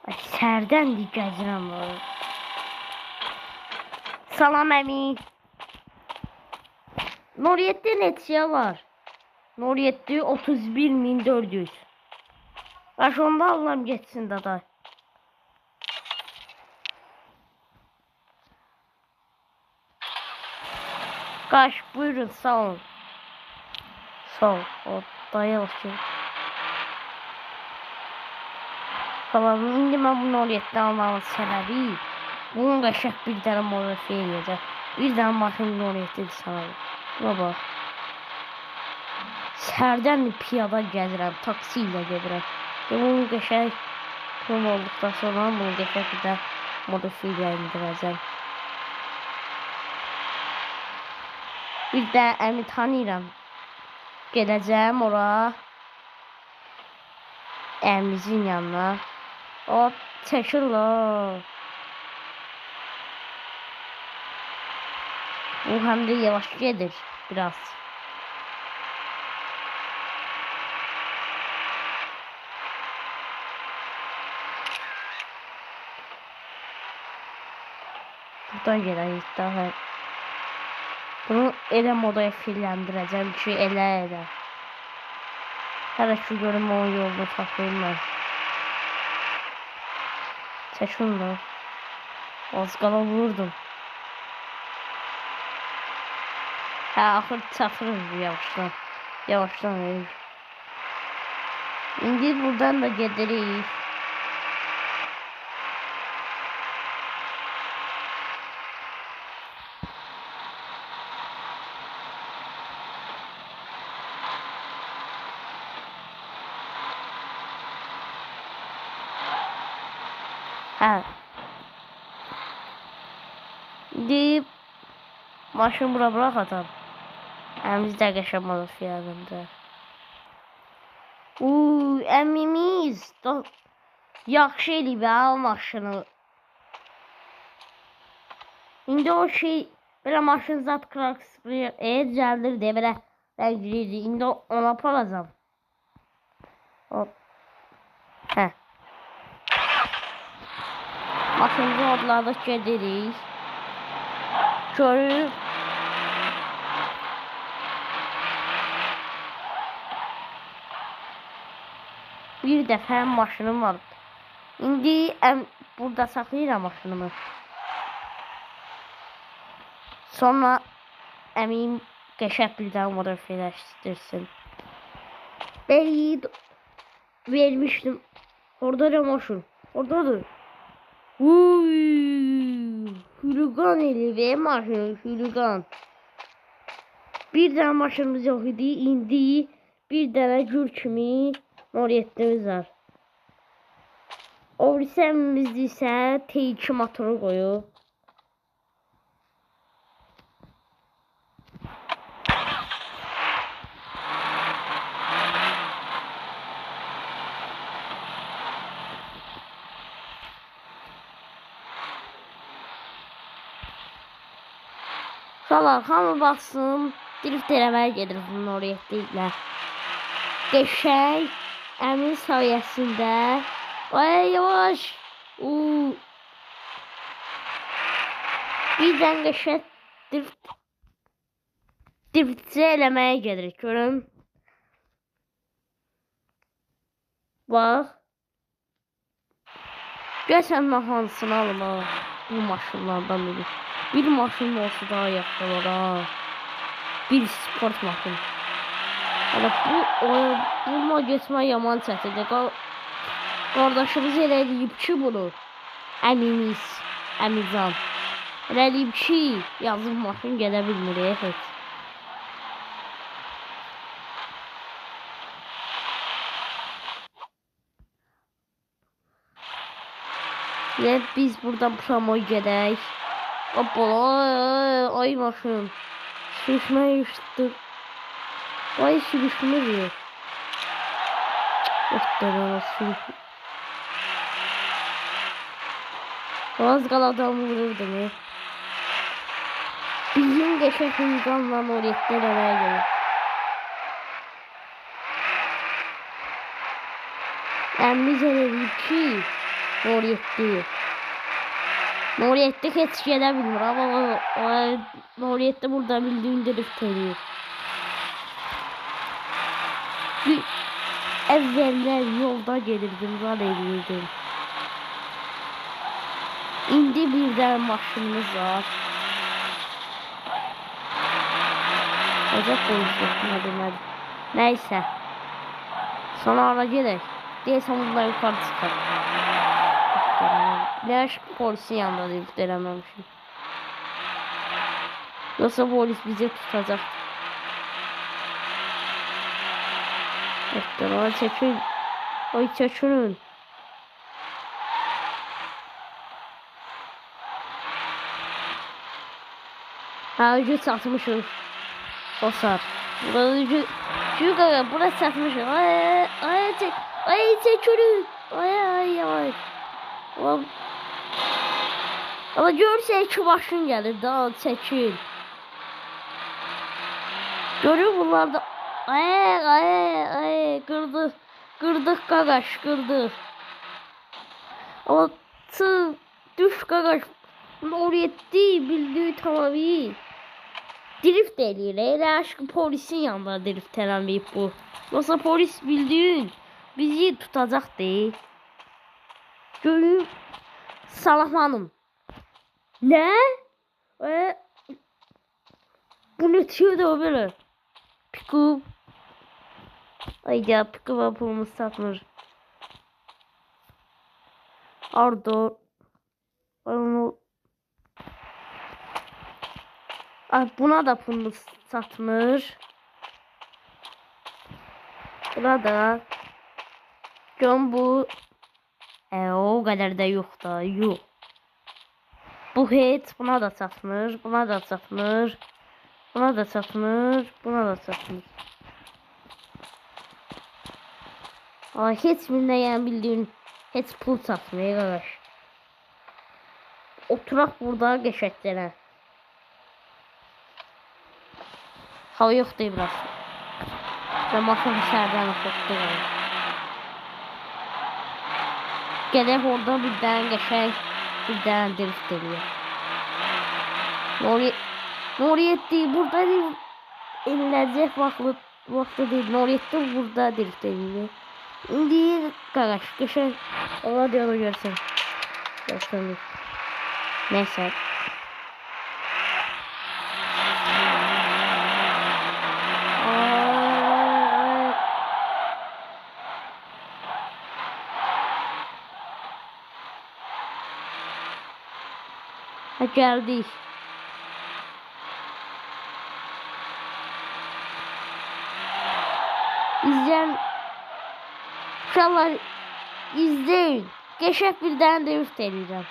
Sərdən gəzirəm var. Salam əmi. Nuriyyətdə neçə var? Nuriyyətdə 31.400. Baş onda Allah'ım geçsin daday. Qaş buyurun sağ olun. Sağ ol. O dayalı ki. Tamam, indi mən bu Nuriyyətdən almağın səbəbi bunun qəşək bir dənə modifiyə edəcək. Bir dənə maşın Nuriyyətdir sana. Buna bax. Sərdən piyada gəzirəm, taksi ilə gedirəm. Bunun qəşək kum olduqdan sonra bunu qəşək bir də modifiyə indirəcəm. Bir də əmi tanıyıram. Gedəcəm ora. Əmimizin yanına. O çəkil o. Bu həm də yavaş gedir biraz. Buradan gedək daha. Bunu elə modaya filləndirəcəm ki, elə. Hələ ki görüm onun yolunu tapayım mən. Çəkil də. Az qala vurdum. Hə, axır çatırız bu yavaşdan. Yavaşdan verir. İndi buradan da gedirik. Hə. İndi maşını bura bırak atam. Əmiz də qəşəng modifiyalarında. Əmimiz yaxşı eləyib al maşını. İndi o şey belə maşın zat krakspriyə gəldir deyə belə rəngli. İndi ona palacam. Hə. Maşınımızı adladıq gedirik. Görürük. Bir dəfə maşınım var. İndi burada saxlayıram maşınımı. Sonra əmim qəşəng bir daha modifiləşdirsin. Bəli vermişdim. Orada maşın. Oradadır. Hülüqan eləyir maşın, hülüqan. Bir dənə maşınımız yox idi, indi bir dənə gül kimi Nuriyyətimiz var. O birisi isə T2 motoru qoyub. Salar, hamı baxsın, drift eləməyə gedir bunun Nuriyyəti ilə. Qəşəng, əmin sayəsində. Ay, yavaş. Birdən qəşəng driftçi eləməyə gedir, görün. Bax. Görsən hansını alma bu maşınlardan biri. Bir maşın olsa daha yaxşı olar ha. Bir sport maşın. Hələ bununla getmək yaman çətindir. Qardaşımız elə eləyib ki bunu. Əmimiz, Əmizan. Elə eləyib ki yazıq maşın gedə bilmir heç. Və biz buradan promoy gedək. Hoppala, ay maşın. Sürüşmeye işte. Ay sürüşmüyor. Ohtara sürüş. Az kala adam vururdu ne? Bizim geçen hızlanla Nuriyyətlər araya gelir. Əmiz eləyib ki, Nuriyetti. Nuriyetti heç gedə bilmir ama Nuriyetti burada bildiğin drift ediyor. Evveller yolda gelirdim, zar edirdim. İndi birdən maşınımız var. Acaba konuşuyor deməli. Neyse. Sonra gedək. Deyəsən bunlar yukarı çıxar. Ne aşk polisin yanında deyib denememişim. Yoksa polis bizi tutacak. Ekran çekil. Oy çekilin. Ha ucu satmışım. O saat. Burada ucu. Çünkü burası satmışım. Ay çekilin. Ay. Ama görürsə iki maşın gəlir, daha çəkil. Görür bunlar da qırdıq qaqaş, qırdıq. Ama düş qaqaş. Nuriyetti bildiği tamamı. Drift eləyir, elə aşkı polisin yanında drift eləməyib bu. Yoksa polis bildiğin bizi tutacaq deyil. Görür. Salam hanım. Ne? Bu ne diyor da böyle? Pick-up. Ay ya pick-up'a pulumuz satmır. Ardo. Ay buna da pulumuz satmır. Buna da. John bu. O kadar da yok da yok. Bu hit buna da satmır, buna da satmır, buna da satmır, buna da satmır. Ama hiç bilmeyen bildiğin hiç pul satmıyor arkadaş. Oturak burada geçetlere. Hava yok değil biraz. Ben maşın dışarıdan okuttum. Gelip orada birden geçen birden drift ediyor. Nuriyetti burada değil. Eğlenecek vakti değil. Nuriyetti burada drift ediyor. İndi kardeş geçen ona diyor görsen. Görsen. Neyse. Geldik. İzleyen uşaqlar izleyin. Geçək birdən drift edəcəm.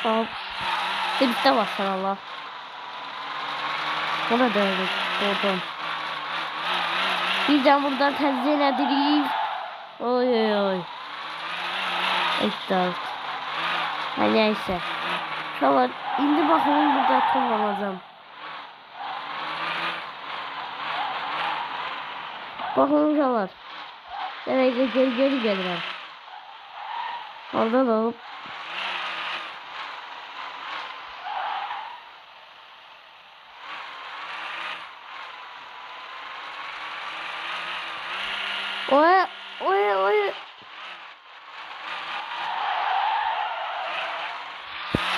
Tamam. Drift'e basar Allah. Buna da öyle doğdum. Birden buradan tezliğine drift. Oy. Ektar. Neyse. Şalar indi bakalım burada kullanacağım. Bakın şalar. Evet geri gelirim. Oradan alıp. Oy.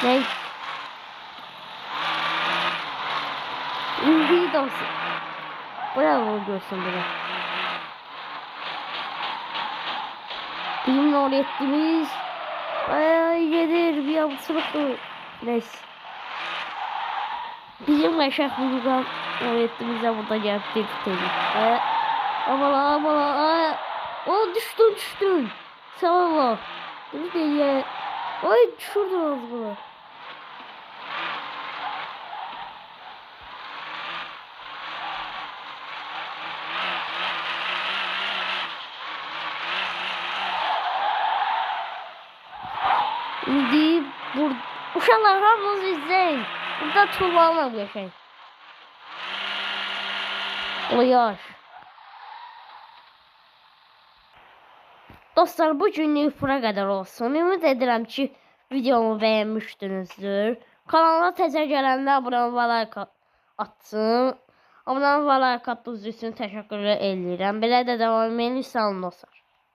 Ne? İlgiyi de olsun. Bravo görsün bile. Bizimle oraya ettiğimiz. Ay gelir bir yapısılıklı. Neyse. Bizim meşak buradan oraya ettiğimizde burada gelip dedik. Amala. O düştün. Sağ ol. Dur diye. Ay düşürdün az bunu. İndi uşaqlar hamınız izləyin. Burada tullanma geçək. O yaş. Dostlar, bu günlük bura qədər olsun. Ümid edirəm ki, videomu bəyənmişsinizdir. Kanala təzə gələndə abunə və like atsın. Abunə və like atdığınız üçün təşəkkür edirəm. Belə də davam edin. Sağ olun dostlar.